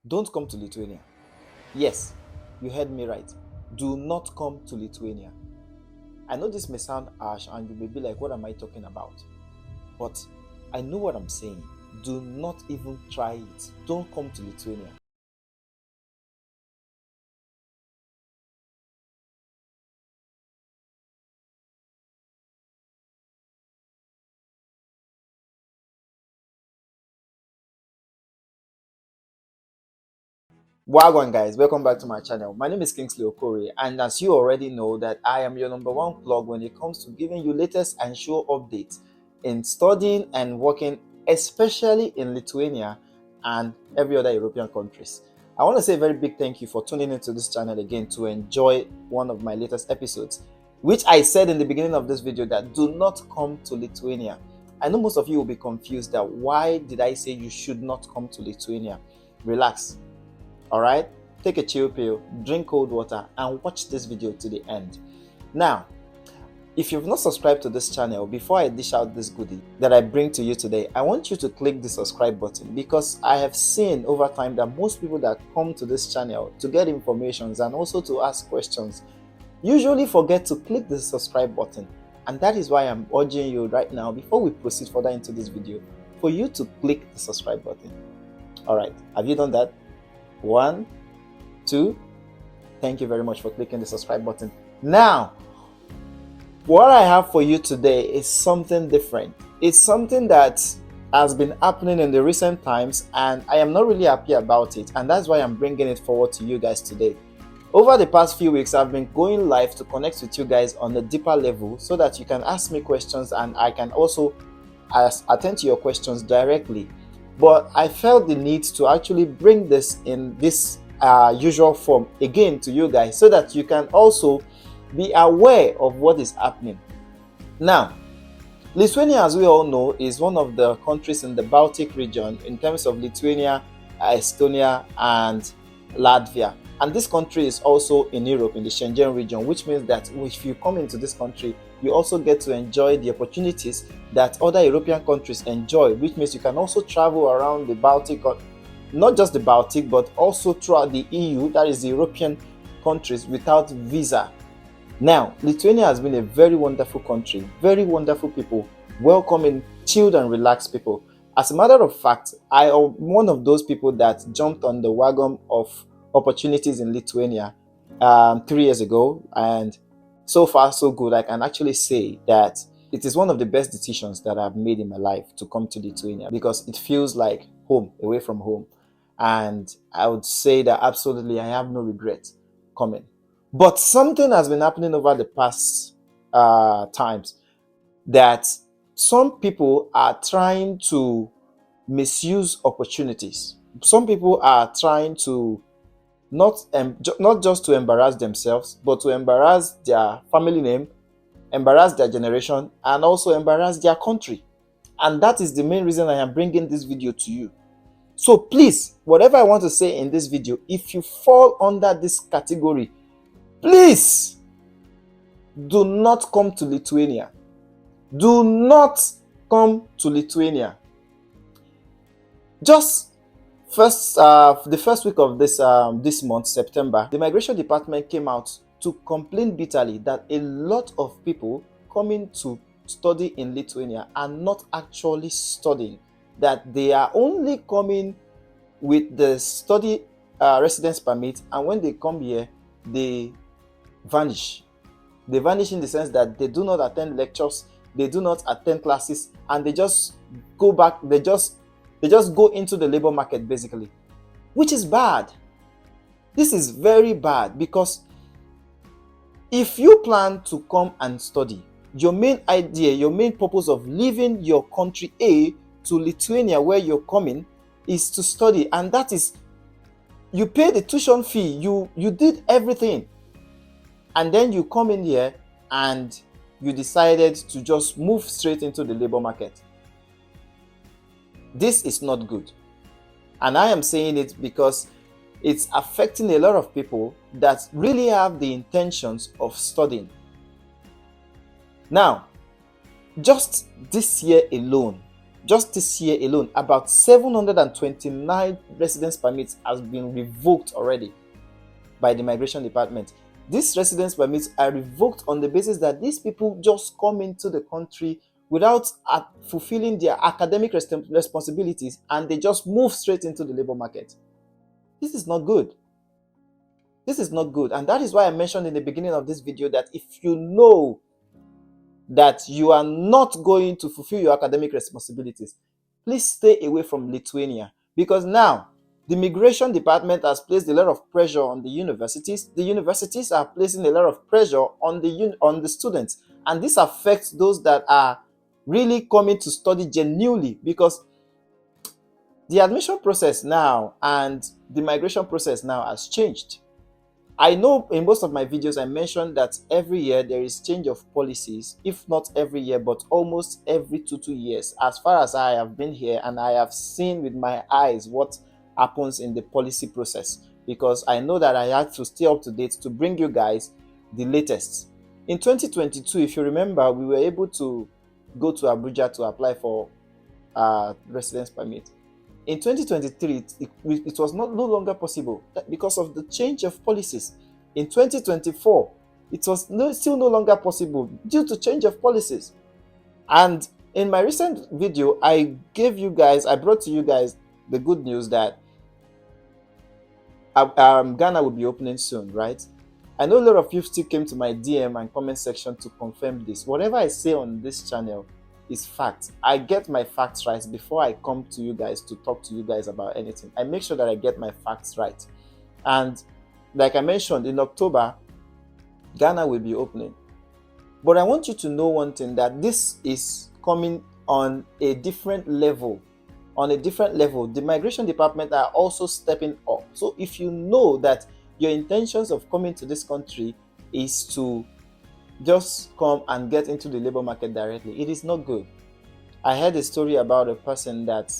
Don't come to Lithuania. Yes, you heard me right. Do not come to Lithuania. I know this may sound harsh and you may be like, what am I talking about? But I know what I'm saying. Do not even try it. Don't come to Lithuania. Wagwan guys, welcome back to my channel. My name is Kingsley Okori, and as you already know that I am your number one plug when it comes to giving you latest and sure updates in studying and working, especially in Lithuania and every other European countries. I want to say a very big thank you for tuning into this channel again to enjoy one of my latest episodes, which I said in the beginning of this video that do not come to Lithuania. I know most of you will be confused that why did I say you should not come to Lithuania? Relax. All right, take a chill pill, drink cold water, and watch this video to the end. Now, if you've not subscribed to this channel, before I dish out this goodie that I bring to you today, I want you to click the subscribe button, because I have seen over time that most people that come to this channel to get informations and also to ask questions usually forget to click the subscribe button. And that is why I'm urging you right now, before we proceed further into this video, for you to click the subscribe button. All right, have you done that? 1, 2, thank you very much for clicking the subscribe button. Now, what I have for you today is something different. It's something that has been happening in the recent times, and I am not really happy about it, and that's why I'm bringing it forward to you guys today. Over the past few weeks, I've been going live to connect with you guys on a deeper level so that you can ask me questions and I can also attend to your questions directly. But I felt the need to actually bring this in this usual form again to you guys so that you can also be aware of what is happening. Now, Lithuania, as we all know, is one of the countries in the Baltic region in terms of Lithuania, Estonia, and Latvia. And this country is also in Europe, in the Schengen region, which means that if you come into this country, you also get to enjoy the opportunities that other European countries enjoy, which means you can also travel around the Baltic, not just the Baltic, but also throughout the EU, that is the European countries, without visa. Now, Lithuania has been a very wonderful country, very wonderful people, welcoming, chilled and relaxed people. As a matter of fact, I am one of those people that jumped on the wagon of opportunities in Lithuania 3 years ago, and so far so good. I can actually say that it is one of the best decisions that I've made in my life to come to Lithuania, because it feels like home, away from home. And I would say that absolutely I have no regret coming. But something has been happening over the past times, that some people are trying to misuse opportunities. Some people are trying to not just to embarrass themselves, but to embarrass their family name, embarrass their generation, and also embarrass their country. And that is the main reason I am bringing this video to you. So please, whatever I want to say in this video, if you fall under this category, please do not come to Lithuania. Do not come to Lithuania. Just the first week of this month, September, the migration department came out to complain bitterly that a lot of people coming to study in Lithuania are not actually studying, that they are only coming with the study residence permit, and when they come here, they vanish. They vanish in the sense that they do not attend lectures, they do not attend classes, and they just go back, they just go into the labor market basically, which is bad. This is very bad, because if you plan to come and study, your main idea, your main purpose of leaving your country A to Lithuania, where you're coming, is to study, and that is, you pay the tuition fee, you did everything, and then you come in here and you decided to just move straight into the labor market. This is not good. And I am saying it because it's affecting a lot of people that really have the intentions of studying. Now, just this year alone, just this year alone, about 729 residence permits has been revoked already by the migration department. These residence permits are revoked on the basis that these people just come into the country without fulfilling their academic responsibilities, and they just move straight into the labor market. This is not good. This is not good. And that is why I mentioned in the beginning of this video that if you know that you are not going to fulfill your academic responsibilities, please stay away from Lithuania, because now the migration department has placed a lot of pressure on the universities. The universities are placing a lot of pressure on the students, and this affects those that are really coming to study genuinely, because the admission process now and the migration process now has changed. I know in most of my videos I mentioned that every year there is change of policies, if not every year, but almost every 2 years, as far as I have been here, and I have seen with my eyes what happens in the policy process, because I know that I had to stay up to date to bring you guys the latest. In 2022, if you remember, we were able to go to Abuja to apply for residence permit. In 2023, it was no longer possible because of the change of policies. In 2024, it was still no longer possible due to change of policies. And in my recent video, I brought to you guys the good news that Ghana will be opening soon, right? I know a lot of you still came to my DM and comment section to confirm this. Whatever I say on this channel is fact. I get my facts right before I come to you guys to talk to you guys about anything. I make sure that I get my facts right. And like I mentioned, in October, Ghana will be opening. But I want you to know one thing, that this is coming on a different level. On a different level. The migration department are also stepping up. So if you know that your intentions of coming to this country is to just come and get into the labor market directly, it is not good. I heard a story about a person that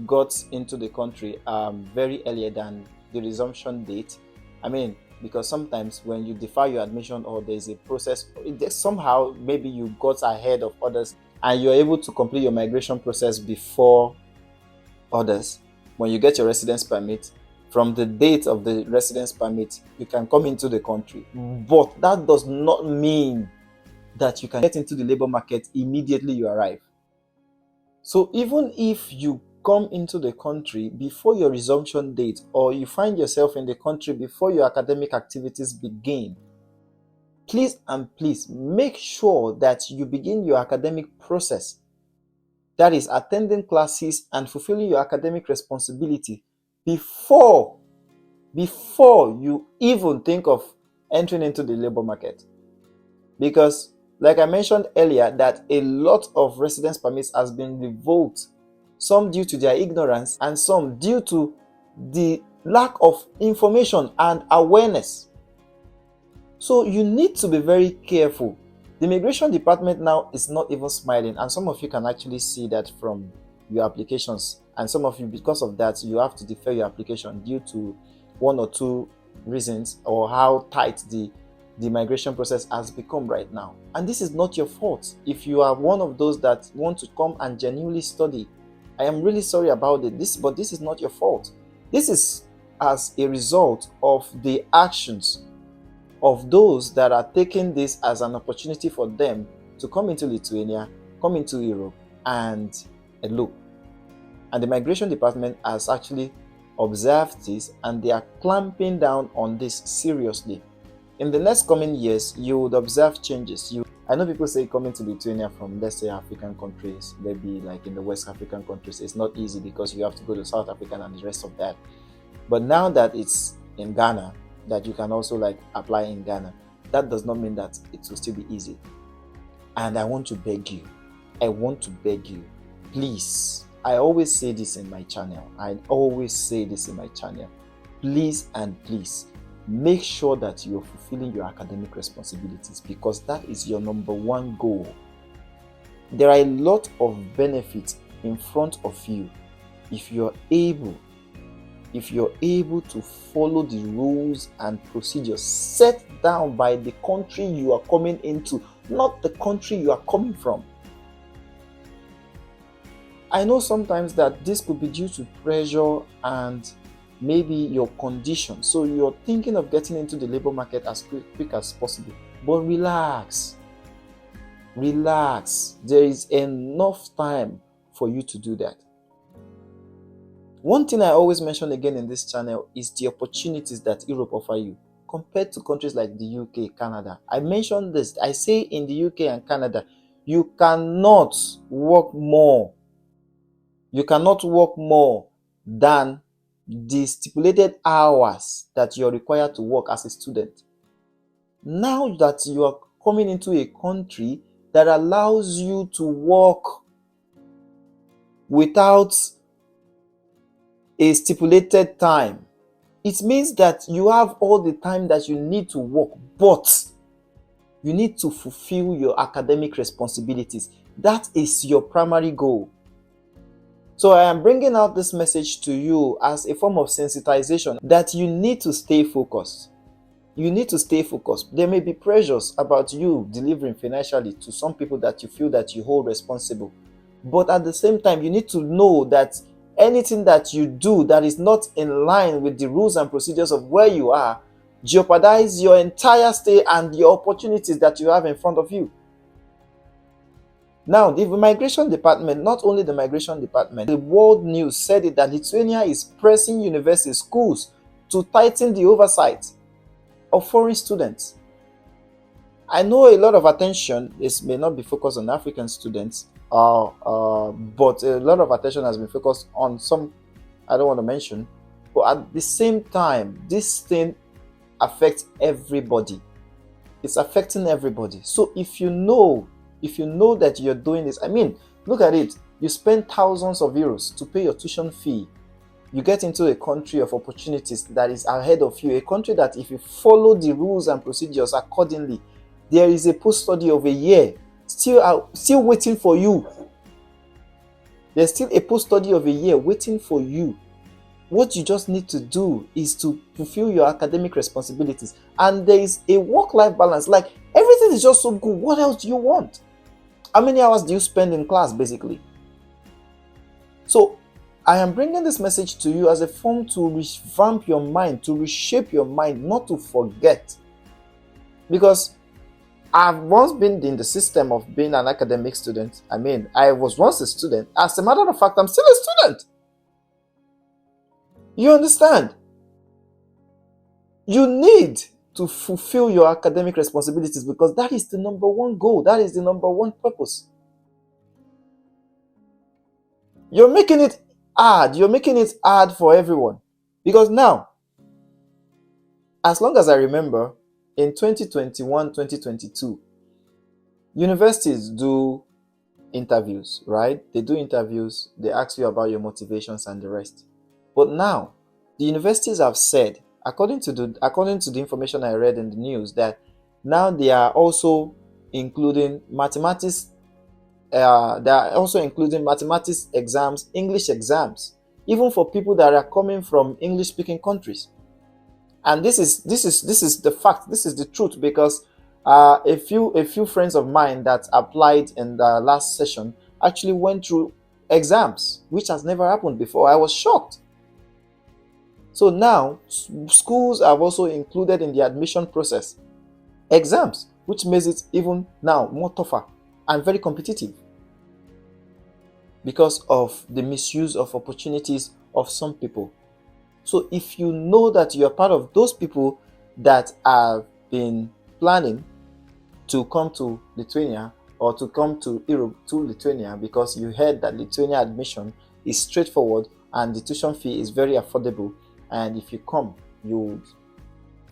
got into the country very earlier than the resumption date. I mean, because sometimes when you defer your admission or there's a process, somehow maybe you got ahead of others and you're able to complete your migration process before others. When you get your residence permit, from the date of the residence permit, you can come into the country. But that does not mean that you can get into the labor market immediately you arrive. So even if you come into the country before your resumption date, or you find yourself in the country before your academic activities begin, please and please make sure that you begin your academic process. That is, attending classes and fulfilling your academic responsibility before you even think of entering into the labor market. Because like I mentioned earlier, that a lot of residence permits has been revoked, some due to their ignorance and some due to the lack of information and awareness. So you need to be very careful. The immigration department now is not even smiling, and some of you can actually see that from your applications, and some of you, because of that, you have to defer your application due to one or two reasons, or how tight the migration process has become right now. And this is not your fault. If you are one of those that want to come and genuinely study, I am really sorry about it, but this is not your fault. This is as a result of the actions of those that are taking this as an opportunity for them to come into Lithuania, come into Europe, and elope. And the migration department has actually observed this, and they are clamping down on this seriously. In the next coming years, you would observe changes. I know people say coming to Lithuania from, let's say, African countries, maybe like in the West African countries, it's not easy because you have to go to South Africa and the rest of that. But now that it's in Ghana, that you can also like apply in Ghana, that does not mean that it will still be easy. And I want to beg you, please, I always say this in my channel, please and please, make sure that you're fulfilling your academic responsibilities, because that is your number one goal. There are a lot of benefits in front of you if you're able to follow the rules and procedures set down by the country you are coming into, not the country you are coming from. I know sometimes that this could be due to pressure and maybe your condition. So you're thinking of getting into the labor market as quick as possible. But relax. Relax. There is enough time for you to do that. One thing I always mention again in this channel is the opportunities that Europe offer you compared to countries like the UK, Canada. I mentioned this. I say in the UK and Canada, you cannot work more. You cannot work more than the stipulated hours that you're required to work as a student. Now that you are coming into a country that allows you to work without a stipulated time, it means that you have all the time that you need to work, but you need to fulfill your academic responsibilities. That is your primary goal. So I am bringing out this message to you as a form of sensitization that you need to stay focused. You need to stay focused. There may be pressures about you delivering financially to some people that you feel that you hold responsible. But at the same time, you need to know that anything that you do that is not in line with the rules and procedures of where you are jeopardize your entire stay and your opportunities that you have in front of you. Now, the migration department, not only the migration department, the world news said it that Lithuania is pressing university schools to tighten the oversight of foreign students. I know a lot of attention may not be focused on African students, but a lot of attention has been focused on some I don't want to mention. But at the same time, this thing affects everybody. It's affecting everybody. So if you know that you're doing this, I mean, look at it. You spend thousands of euros to pay your tuition fee. You get into a country of opportunities that is ahead of you, a country that if you follow the rules and procedures accordingly, there is a post-study of a year still waiting for you. There's still a post-study of a year waiting for you. What you just need to do is to fulfill your academic responsibilities. And there is a work-life balance. Like, everything is just so good. What else do you want? How many hours do you spend in class, basically? So, I am bringing this message to you as a form to revamp your mind, to reshape your mind, not to forget. Because I've once been in the system of being an academic student. I mean, I was once a student. As a matter of fact, I'm still a student. You understand? You need to fulfill your academic responsibilities because that is the number one goal. That is the number one purpose. You're making it hard. You're making it hard for everyone. Because now, as long as I remember, in 2021, 2022, universities do interviews, right? They do interviews. They ask you about your motivations and the rest. But now, the universities have said, according to the information I read in the news, that now they are also including mathematics. They are also including mathematics exams, English exams, even for people that are coming from English-speaking countries. And this is the fact. This is the truth, because a few friends of mine that applied in the last session actually went through exams, which has never happened before. I was shocked. So now, schools have also included in the admission process exams, which makes it even now more tougher and very competitive because of the misuse of opportunities of some people. So if you know that you are part of those people that have been planning to come to Lithuania or to come to Europe to Lithuania because you heard that Lithuania admission is straightforward and the tuition fee is very affordable, and if you come, you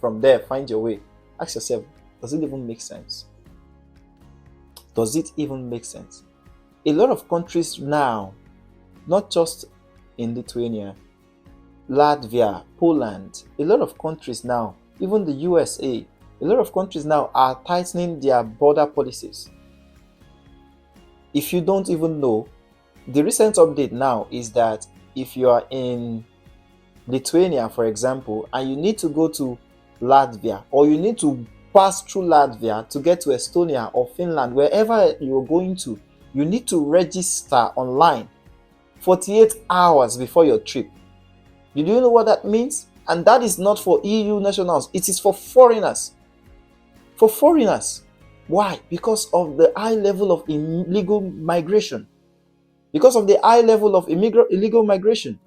from there find your way. Ask yourself, does it even make sense? Does it even make sense? A lot of countries now, not just in Lithuania, Latvia, Poland, a lot of countries now, even the USA, a lot of countries now are tightening their border policies. If you don't even know, the recent update now is that if you are in Lithuania, for example, and you need to go to Latvia, or you need to pass through Latvia to get to Estonia or Finland, wherever you're going to, you need to register online. 48 hours before your trip. Do you know what that means? And that is not for EU nationals. It is for foreigners. For foreigners. Why? Because of the high level of illegal migration. Because of the high level of illegal migration.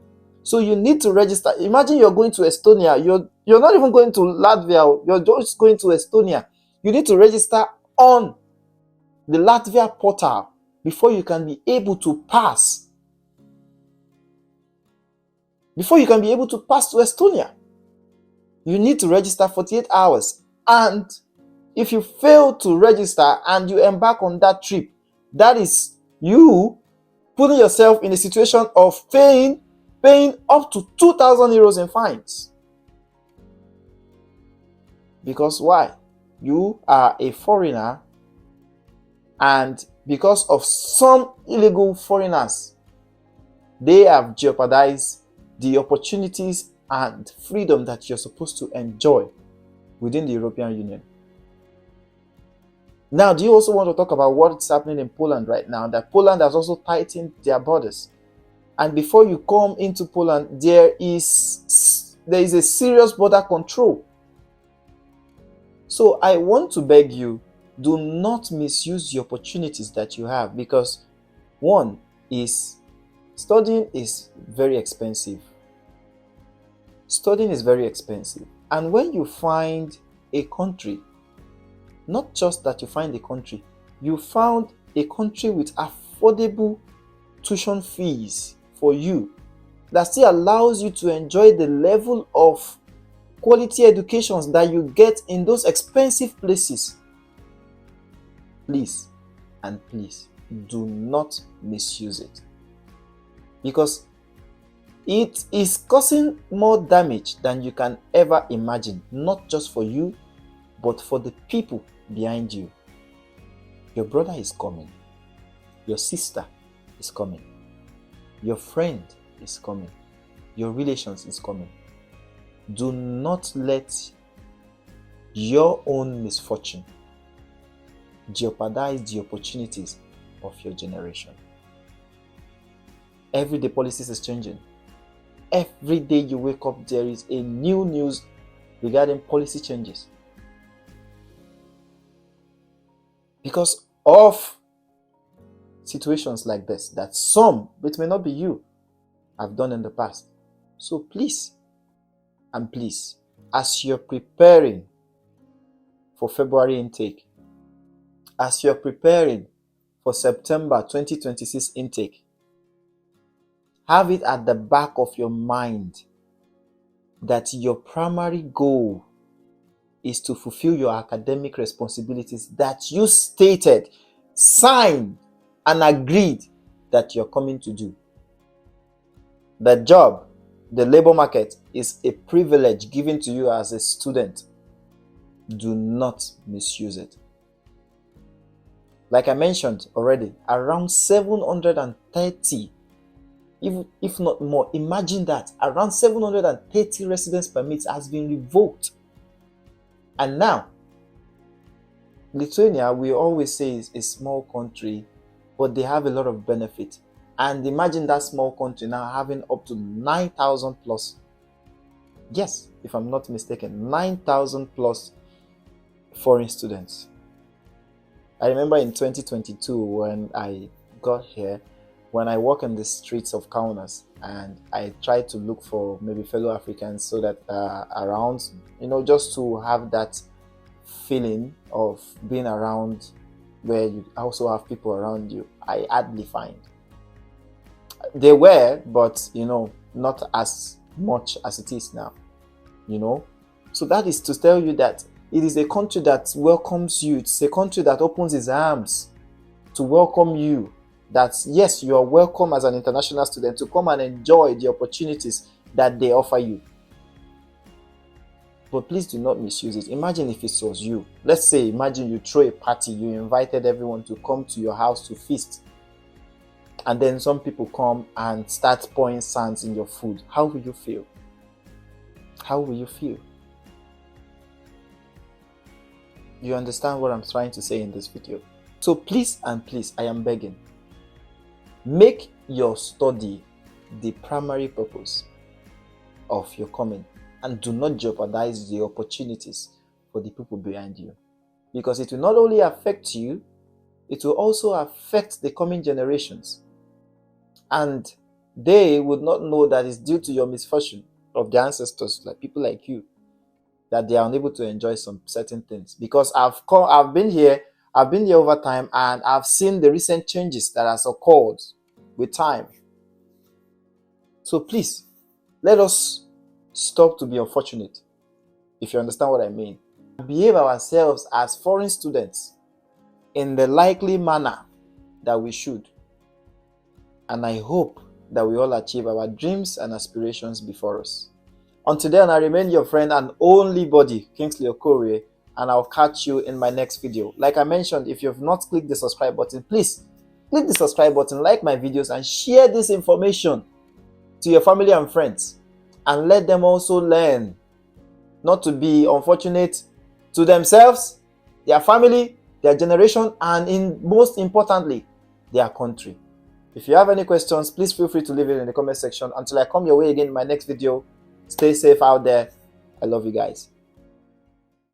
So you need to register. Imagine you're going to Estonia. You're not even going to Latvia. You're just going to Estonia. You need to register on the Latvia portal before you can be able to pass. Before you can be able to pass to Estonia, you need to register 48 hours. And if you fail to register and you embark on that trip, that is you putting yourself in a situation of paying up to 2,000 euros in fines. Because why? You are a foreigner, and because of some illegal foreigners, they have jeopardized the opportunities and freedom that you're supposed to enjoy within the European Union. Now, do you also want to talk about what's happening in Poland right now? That Poland has also tightened their borders. And before you come into Poland, there is a serious border control. So I want to beg you, do not misuse the opportunities that you have, because one is studying is very expensive. Studying is very expensive. And when you find a country, not just that you find a country, you found a country with affordable tuition fees for you that still allows you to enjoy the level of quality educations that you get in those expensive places. Please and please do not misuse it, because it is causing more damage than you can ever imagine, not just for you, but for the people behind you. Your brother is coming. Your sister is coming. Your friend is coming. Your relations is coming. Do not let your own misfortune jeopardize the opportunities of your generation. Every day policies is changing. Every day you wake up, there is a new news regarding policy changes. Because of situations like this, that some, it may not be you, have done in the past. So please, and please, as you're preparing for February intake, as you're preparing for September 2026 intake, have it at the back of your mind that your primary goal is to fulfill your academic responsibilities that you stated, signed, and agreed that you're coming to do. The job, the labor market, is a privilege given to you as a student. Do not misuse it. Like I mentioned already, around 730, if not more, imagine that, around 730 residence permits has been revoked. And now, Lithuania, we always say, is a small country, but they have a lot of benefit. And imagine that small country now having up to 9,000 plus. Yes, if I'm not mistaken, 9,000 plus foreign students. I remember in 2022 when I got here, when I walk in the streets of Kaunas and I try to look for maybe fellow Africans so that around, just to have that feeling of being around where you also have people around you, I hardly find. They were, but not as much as it is now. So that is to tell you that it is a country that welcomes you. It's a country that opens its arms to welcome you. That yes, you are welcome as an international student to come and enjoy the opportunities that they offer you. But please do not misuse it. Imagine if it was you. Let's say, imagine you throw a party, you invited everyone to come to your house to feast. And then some people come and start pouring sands in your food. How will you feel? How will you feel? You understand what I'm trying to say in this video? So please and please, I am begging, make your study the primary purpose of your coming, and do not jeopardize the opportunities for the people behind you, because it will not only affect you, it will also affect the coming generations, and they would not know that it's due to your misfortune of the ancestors, like people like you, that they are unable to enjoy some certain things. Because I've been here over time, and I've seen the recent changes that has occurred with time. So please, let us stop to be unfortunate, if you understand what I mean. Behave ourselves as foreign students in the likely manner that we should. And I hope that we all achieve our dreams and aspirations before us. Until then, I remain your friend and only buddy, Kingsley Okorie, and I'll catch you in my next video. Like I mentioned, if you have not clicked the subscribe button, please click the subscribe button, like my videos, and share this information to your family and friends. And let them also learn not to be unfortunate to themselves, their family, their generation, and most importantly, their country. If you have any questions, please feel free to leave it in the comment section. Until I come your way again in my next video, stay safe out there. I love you guys.